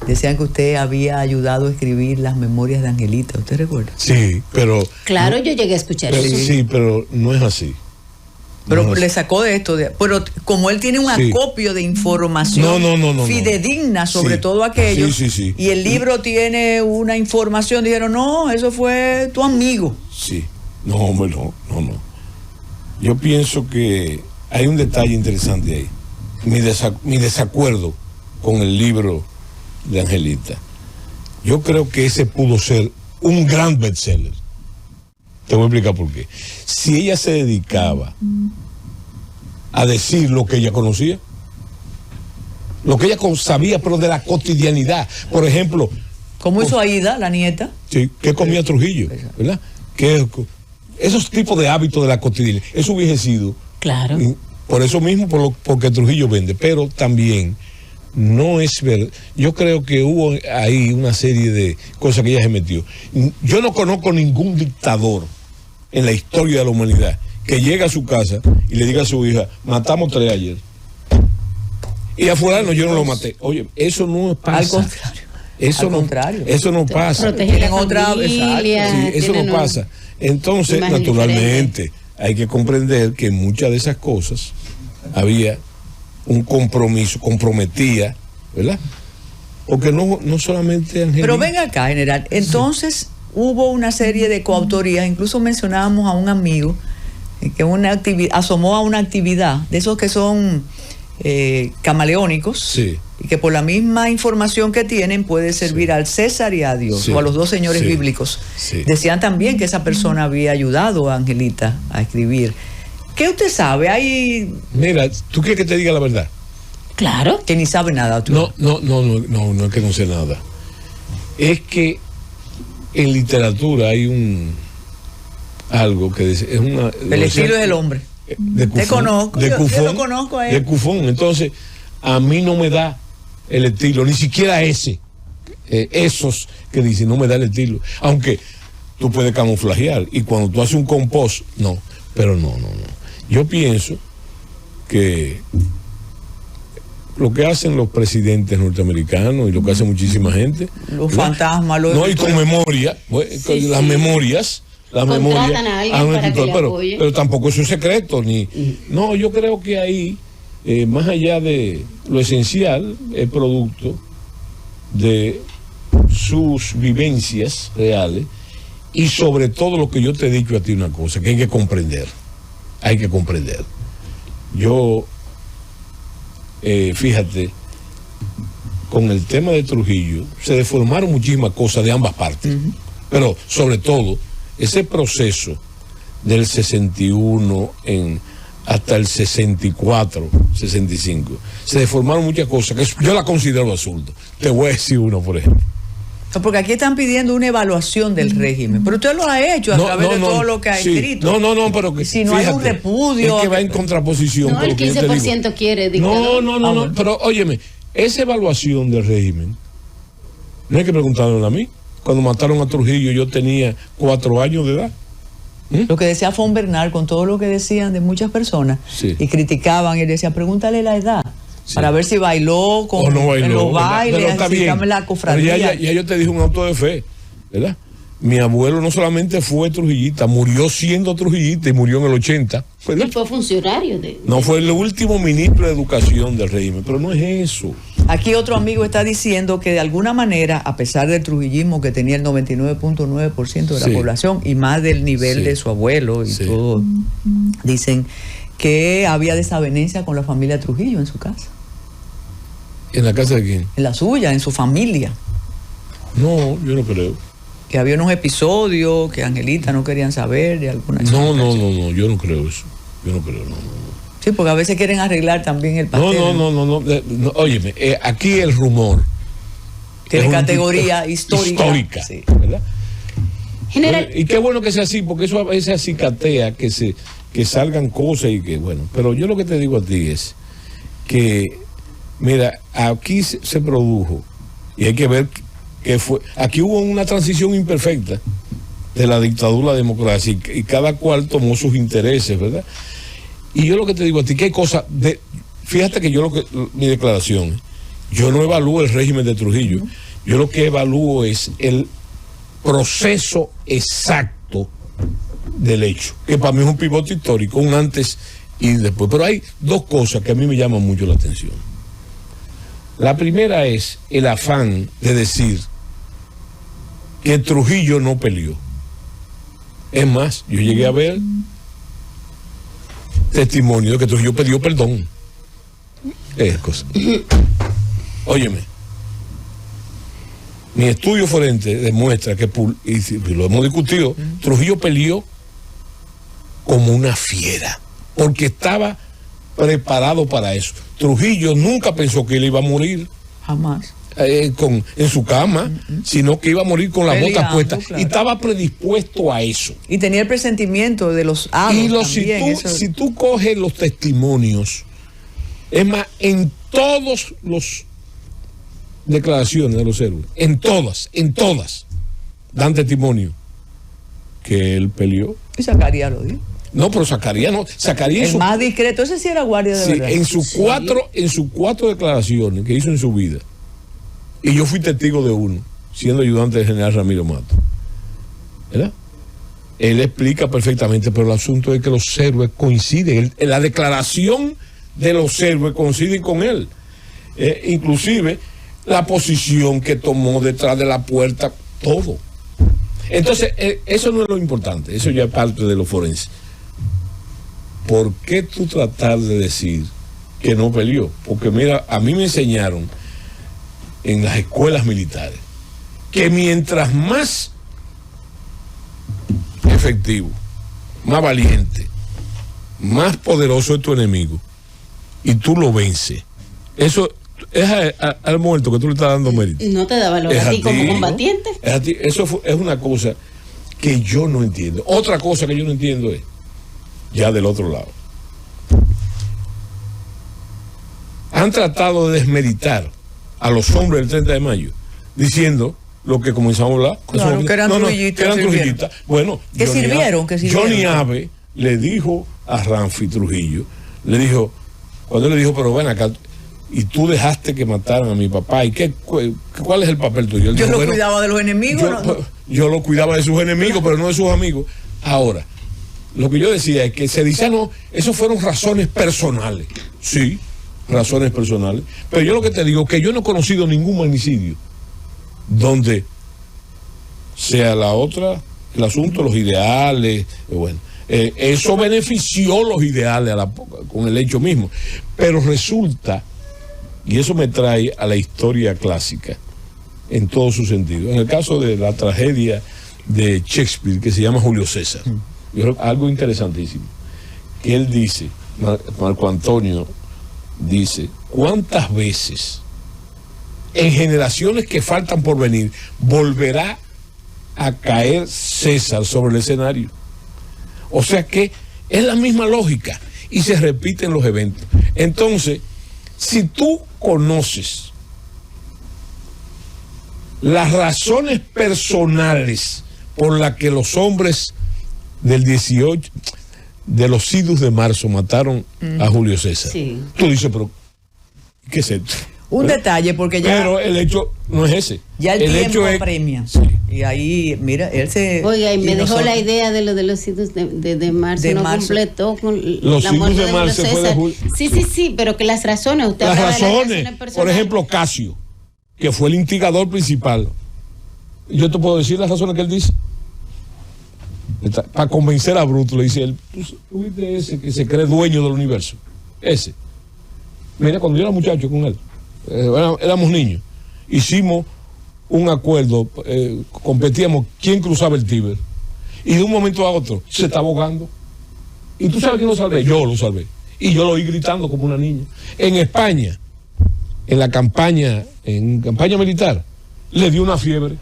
decían que usted había ayudado a escribir las memorias de Angelita. ¿Usted recuerda? Sí, pero... Claro, yo llegué a escuchar eso. Sí, pero no es así. Pero le sacó de esto. Pero como él tiene un acopio de información fidedigna sobre todo aquello, y el libro tiene una información, dijeron, no, eso fue tu amigo. Sí. No, hombre, no. Yo pienso que hay un detalle interesante ahí. Mi desacuerdo con el libro de Angelita. Yo creo que ese pudo ser un gran bestseller. Te voy a explicar por qué. Si ella se dedicaba a decir lo que ella conocía, lo que ella sabía, pero de la cotidianidad. Por ejemplo, ¿cómo hizo Aida, la nieta? Sí, ¿qué comía Trujillo? ¿Verdad? Esos tipos de hábitos de la cotidianidad, eso hubiese sido. Claro. Por eso mismo, porque Trujillo vende, pero también no es verdad. Yo creo que hubo ahí una serie de cosas que ella se metió. Yo no conozco ningún dictador en la historia de la humanidad que llegue a su casa y le diga a su hija, matamos 3 ayer. Y a fulano yo no lo maté. Oye, eso no pasa. Al contrario. Eso no pasa. Protegen otra familia. Sí, eso no pasa. Entonces, naturalmente, hay que comprender que en muchas de esas cosas había un compromiso, comprometía, ¿verdad? Porque no solamente Angelita. Pero venga acá, general. Entonces, hubo una serie de coautorías, incluso mencionábamos a un amigo que asomó a una actividad de esos que son camaleónicos, y que por la misma información que tienen puede servir al César y a Dios, o a los dos señores bíblicos. Decían también que esa persona había ayudado a Angelita a escribir. ¿Qué usted sabe? Hay... Mira, ¿tú quieres que te diga la verdad? Claro. Que ni sabe nada. ¿Tú? No es que no sé nada. Es que en literatura hay algo que dice, es una... El estilo es el hombre. De Cufón, te conozco, de yo Cufón, lo conozco a él. De Cufón. Entonces, a mí no me da el estilo, ni siquiera esos que dicen, no me da el estilo. Aunque tú puedes camuflajear, y cuando tú haces un compost, no. Pero no. Yo pienso que lo que hacen los presidentes norteamericanos y lo que hace muchísima gente, los fantasmas, y con memoria, las memorias contratan a alguien para que le apoye. Pero tampoco es un secreto no, yo creo que ahí más allá de lo esencial, es producto de sus vivencias reales, y sobre todo lo que yo te he dicho a ti, una cosa que hay que comprender. Yo fíjate, con el tema de Trujillo se deformaron muchísimas cosas de ambas partes, pero sobre todo ese proceso del 61 hasta el 64, 65, se deformaron muchas cosas que yo la considero absurdo. Te voy a decir uno, por ejemplo. No, porque aquí están pidiendo una evaluación del régimen, pero usted lo ha hecho a través de todo lo que ha escrito. No, pero que si no hay un repudio. Es que va en contraposición. No, el 15% quiere. No, pero óyeme, esa evaluación del régimen, no hay que preguntarlo a mí. Cuando mataron a Trujillo yo tenía 4 años de edad. Lo que decía Fon Bernal, con todo lo que decían de muchas personas, y criticaban, y él decía, pregúntale la edad. Sí. Para ver si bailó o no bailó, en los bailes, así, la cofradía. Ya yo te dije un auto de fe, ¿verdad? Mi abuelo no solamente fue trujillista, murió siendo trujillista y murió en el 80. ¿verdad? Y fue funcionario No, fue el último ministro de Educación del régimen, pero no es eso. Aquí otro amigo está diciendo que de alguna manera, a pesar del trujillismo que tenía el 99.9% de la población y más del nivel de su abuelo y todo, dicen que había desavenencia con la familia Trujillo en su casa. ¿En la casa de quién? En la suya, en su familia. No, yo no creo. Que había unos episodios que Angelita no querían saber de alguna No, yo no creo eso. Yo no creo, no. Sí, porque a veces quieren arreglar también el pastel. No. Óyeme, aquí el rumor tiene categoría histórica. Sí. ¿Verdad? General. Y qué bueno que sea así, porque eso a veces acicatea que salgan cosas y que, bueno, pero yo lo que te digo a ti es que, mira, aquí se produjo, y hay que ver que fue, aquí hubo una transición imperfecta de la dictadura a la democracia, y cada cual tomó sus intereses, ¿verdad? Y yo lo que te digo a ti, que hay cosas, fíjate que mi declaración, yo no evalúo el régimen de Trujillo, yo lo que evalúo es el proceso exacto del hecho, que para mí es un pivote histórico, un antes y después. Pero hay dos cosas que a mí me llaman mucho la atención. La primera es el afán de decir que Trujillo no peleó. Es más, yo llegué a ver testimonio de que Trujillo pidió perdón. Es cosa. Óyeme, mi estudio forense demuestra que, y lo hemos discutido, Trujillo peleó como una fiera, porque estaba preparado para eso. Trujillo nunca pensó que él iba a morir. Jamás. En su cama, sino que iba a morir con la bota puesta, claro. Y estaba predispuesto a eso. Y tenía el presentimiento de los hados. Y si tú coges los testimonios, es más, en todos los declaraciones de los héroes, en todas, dan testimonio que él peleó. Y Zacarías lo dijo. No, pero Zacarías no. Zacarías el más discreto, ese sí era guardia de verdad. En sus cuatro declaraciones que hizo en su vida, y yo fui testigo de uno, siendo ayudante del general Ramiro Mato, ¿verdad? Él explica perfectamente, pero el asunto es que los héroes coinciden, la declaración de los héroes coincide con él, inclusive la posición que tomó detrás de la puerta, todo. Entonces, eso no es lo importante, eso ya es parte de lo forense. ¿Por qué tú tratar de decir que no peleó? Porque mira, a mí me enseñaron en las escuelas militares que mientras más efectivo, más valiente, más poderoso es tu enemigo y tú lo vences, eso es al muerto que tú le estás dando mérito. No te da valor a ti como combatiente. ¿No? Es a ti. Eso es una cosa que yo no entiendo. Otra cosa que yo no entiendo es, ya del otro lado, han tratado de desmeritar a los hombres del 30 de mayo, diciendo lo que comenzamos a hablar. Claro, que eran trujillistas. Bueno, que sirvieron. Johnny Abe le dijo a Ramfi Trujillo, cuando le dijo, pero ven acá, y tú dejaste que mataran a mi papá, ¿y cuál es el papel tuyo? Yo lo cuidaba de los enemigos. Yo lo cuidaba de sus enemigos, pero no de sus amigos. Ahora, lo que yo decía es que se dice, no, eso fueron razones personales. Sí, razones personales. Pero yo lo que te digo es que yo no he conocido ningún magnicidio donde sea el asunto, los ideales, bueno, eso benefició los ideales con el hecho mismo. Pero resulta, y eso me trae a la historia clásica, en todo su sentido. En el caso de la tragedia de Shakespeare, que se llama Julio César, algo interesantísimo, que él dice, Marco Antonio dice, ¿cuántas veces en generaciones que faltan por venir volverá a caer César sobre el escenario? O sea que es la misma lógica y se repiten los eventos. Entonces, si tú conoces las razones personales por las que los hombres del 18, de los idus de marzo, mataron a Julio César, sí, tú dices, pero ¿qué es esto? Un detalle, porque ya... Pero el hecho no es ese. Ya el tiempo apremia. Sí. Y ahí, mira, él se... Oiga, y me dejó la idea de los idus de marzo. No completó con los idus de marzo fue de Julio. Sí, pero que las razones... Usted las razones, por ejemplo, Casio, que fue el instigador principal. Yo te puedo decir las razones que él dice. Para convencer a Bruto, le dice él, tú viste ese que se cree dueño del universo. Ese. Mira, cuando yo era muchacho con él, éramos niños, hicimos un acuerdo, competíamos quién cruzaba el Tíber, y de un momento a otro se está ahogando. ¿Y tú sabes quién lo salvé? Yo lo salvé. Y yo lo oí gritando como una niña. En España, en campaña militar, le dio una fiebre.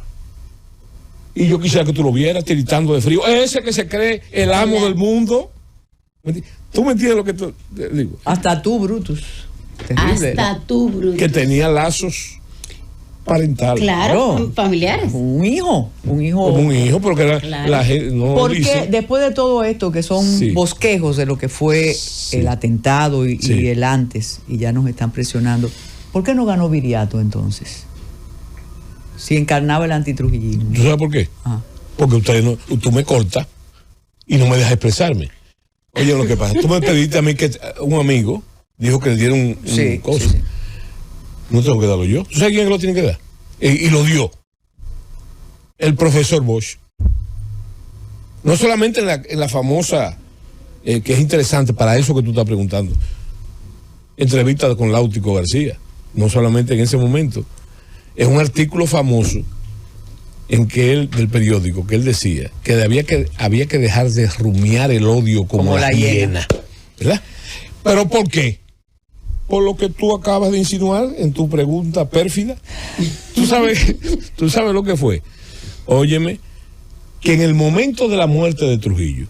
Y yo quisiera que tú lo vieras tiritando de frío. Ese que se cree el amo del mundo. ¿Tú me entiendes lo que te digo? Hasta tú, Brutus. Terrible. Hasta tú, Brutus. Que tenía lazos parentales. Claro, familiares. Un hijo. Como un hijo, porque la gente no porque dice. Después de todo esto, que son bosquejos de lo que fue el atentado y el antes, y ya nos están presionando, ¿por qué no ganó Viriato entonces? Si encarnaba el antitrujillismo. ¿Tú sabes por qué? Porque tú me cortas y no me dejas expresarme. Oye, lo que pasa, tú me pediste a mí que un amigo dijo que le dieron un cosa. Sí. No tengo que darlo yo. ¿Tú sabes quién lo tiene que dar? Y lo dio. El profesor Bosch. No solamente en la famosa, que es interesante para eso que tú estás preguntando, entrevista con Láutico García. No solamente en ese momento. Es un artículo famoso del periódico, que él decía que había que dejar de rumiar el odio como la hiena. ¿Verdad? ¿Pero por qué? Por lo que tú acabas de insinuar en tu pregunta pérfida. Tú sabes lo que fue. Óyeme, que en el momento de la muerte de Trujillo,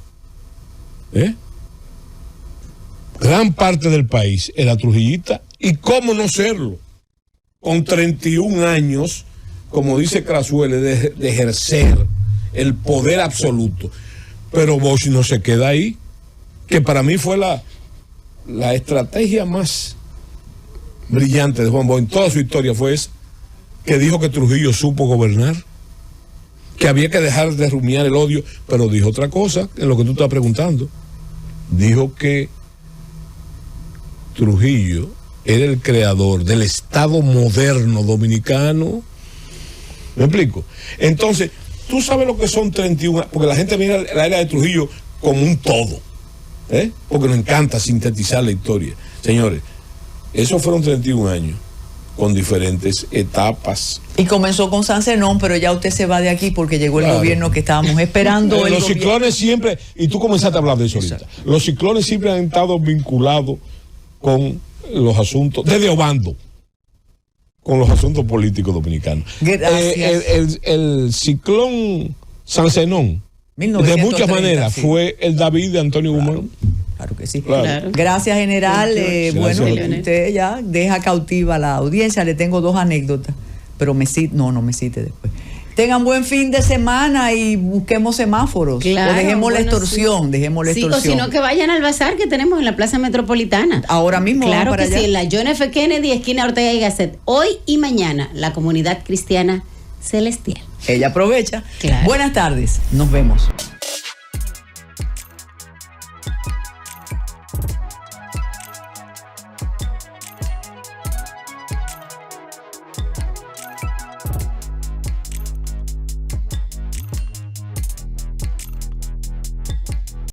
gran parte del país era trujillista, y cómo no serlo, con 31 años, como dice Crasuele, de ejercer el poder absoluto. Pero Bosch no se queda ahí, que para mí fue la estrategia más brillante de Juan Bosch en toda su historia, fue esa, que dijo que Trujillo supo gobernar, que había que dejar de rumiar el odio, pero dijo otra cosa en lo que tú estás preguntando. Dijo que Trujillo era el creador del Estado moderno dominicano. ¿Me explico? Entonces, tú sabes lo que son 31 años, porque la gente mira la era de Trujillo como un todo, porque nos encanta sintetizar la historia. Señores, esos fueron 31 años con diferentes etapas. Y comenzó con San Zenón, pero ya usted se va de aquí porque llegó el gobierno que estábamos esperando. Los ciclones siempre, y tú comenzaste a hablar de eso ahorita, los ciclones siempre han estado vinculados con los asuntos, desde Obando, con los asuntos políticos dominicanos. El ciclón San Zenón, de muchas maneras, fue el David de Antonio Guzmán. Claro que sí. Claro. Gracias, general. Bueno, usted ya deja cautiva a la audiencia. Le tengo 2 anécdotas, pero no me cite después. Tengan buen fin de semana y busquemos semáforos. Claro, o dejemos la extorsión, O si no, que vayan al bazar que tenemos en la Plaza Metropolitana. Ahora mismo claro para que allá. Sí, en la John F. Kennedy, esquina Ortega y Gasset. Hoy y mañana, la comunidad cristiana celestial. Ella aprovecha. Claro. Buenas tardes. Nos vemos.